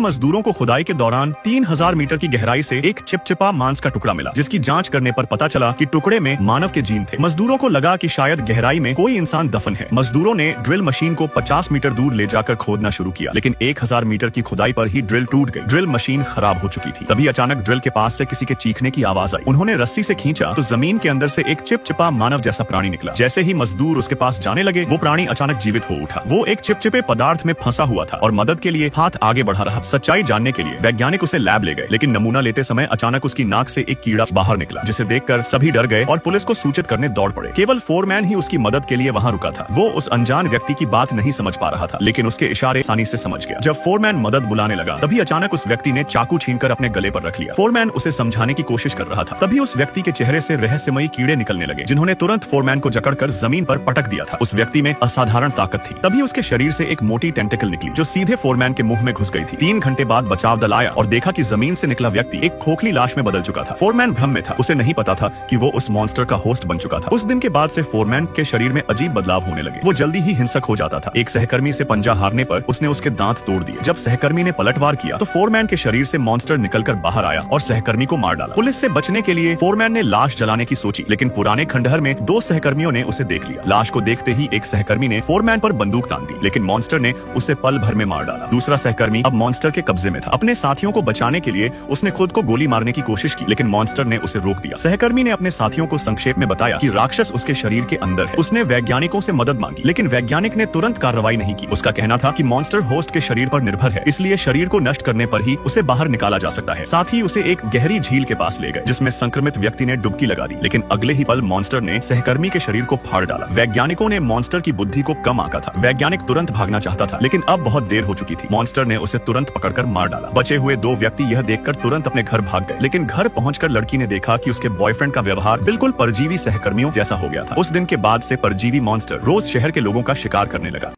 मजदूरों को खुदाई के दौरान 3000 मीटर की गहराई से एक चिपचिपा मांस का टुकड़ा मिला, जिसकी जांच करने पर पता चला कि टुकड़े में मानव के जीन थे। मजदूरों को लगा कि शायद गहराई में कोई इंसान दफन है। मजदूरों ने ड्रिल मशीन को 50 मीटर दूर ले जाकर खोदना शुरू किया, लेकिन 1000 मीटर की खुदाई पर ही ड्रिल टूट गई। ड्रिल मशीन खराब हो चुकी थी। तभी अचानक ड्रिल के पास से किसी के चीखने की आवाज आई। उन्होंने रस्सी से खींचा तो जमीन के अंदर से एक चिपचिपा मानव जैसा प्राणी निकला। जैसे ही मजदूर उसके पास जाने लगे, वो प्राणी अचानक जीवित हो उठा। वो एक चिपचिपे पदार्थ में फंसा हुआ था और मदद के लिए हाथ आगे बढ़ा रहा। सच्चाई जानने के लिए वैज्ञानिक उसे लैब ले गए, लेकिन नमूना लेते समय अचानक उसकी नाक से एक कीड़ा बाहर निकला, जिसे देखकर सभी डर गए और पुलिस को सूचित करने दौड़ पड़े। केवल फोरमैन ही उसकी मदद के लिए वहां रुका था। वो उस अनजान व्यक्ति की बात नहीं समझ पा रहा था, लेकिन उसके इशारे आसानी से समझ गया। जब फोरमैन मदद बुलाने लगा, तभी अचानक उस व्यक्ति ने चाकू छीनकर अपने गले पर रख लिया। फोरमैन उसे समझाने की कोशिश कर रहा था। तभी उस व्यक्ति के चेहरे से रहस्यमयी कीड़े निकलने लगे, जिन्होंने तुरंत फोरमैन को जकड़कर जमीन पर पटक दिया था। उस व्यक्ति में असाधारण ताकत थी। तभी उसके शरीर से एक मोटी टेंटिकल निकली, जो सीधे फोरमैन के मुंह में घुस गई थी। 3 घंटे बाद बचाव दल आया और देखा कि जमीन से निकला व्यक्ति एक खोखली लाश में बदल चुका था। फोरमैन भ्रम में था। उसे नहीं पता था कि वो उस मॉन्स्टर का होस्ट बन चुका था। उस दिन के बाद से फोरमैन के शरीर में अजीब बदलाव होने लगे। वो जल्दी ही हिंसक हो जाता था। एक सहकर्मी से पंजा हारने पर उसने उसके दांत तोड़ दिए। जब सहकर्मी ने पलटवार किया तो फोरमैन के शरीर से मॉन्स्टर निकलकर बाहर आया और सहकर्मी को मार डाला। पुलिस से बचने के लिए फोरमैन ने लाश जलाने की सोची, लेकिन पुराने खंडहर में 2 सहकर्मियों ने उसे देख लिया। लाश को देखते ही एक सहकर्मी ने फोरमैन पर बंदूक तान दी, लेकिन मॉन्स्टर ने उसे पल भर में मार डाला। दूसरा सहकर्मी अब मॉन्स्टर के कब्जे में था। अपने साथियों को बचाने के लिए उसने खुद को गोली मारने की कोशिश की, लेकिन मॉन्स्टर ने उसे रोक दिया। सहकर्मी ने अपने साथियों को संक्षेप में बताया कि राक्षस उसके शरीर के अंदर है। उसने वैज्ञानिकों से मदद मांगी, लेकिन वैज्ञानिक ने तुरंत कार्रवाई नहीं की। उसका कहना था कि मॉन्स्टर होस्ट के शरीर पर निर्भर है, इसलिए शरीर को नष्ट करने पर ही उसे बाहर निकाला जा सकता है। साथ ही उसे एक गहरी झील के पास ले गए, जिसमें संक्रमित व्यक्ति ने डुबकी लगा दी, लेकिन अगले ही पल मॉन्स्टर ने सहकर्मी के शरीर को फाड़ डाला। वैज्ञानिकों ने मॉन्स्टर की बुद्धि को कम आंका था। वैज्ञानिक तुरंत भागना चाहता था, लेकिन अब बहुत देर हो चुकी थी। मॉन्स्टर ने उसे तुरंत पकड़कर मार डाला। बचे हुए 2 व्यक्ति यह देखकर तुरंत अपने घर भाग गए, लेकिन घर पहुंचकर लड़की ने देखा कि उसके बॉयफ्रेंड का व्यवहार बिल्कुल परजीवी सहकर्मियों जैसा हो गया था। उस दिन के बाद से परजीवी मॉन्स्टर रोज शहर के लोगों का शिकार करने लगा।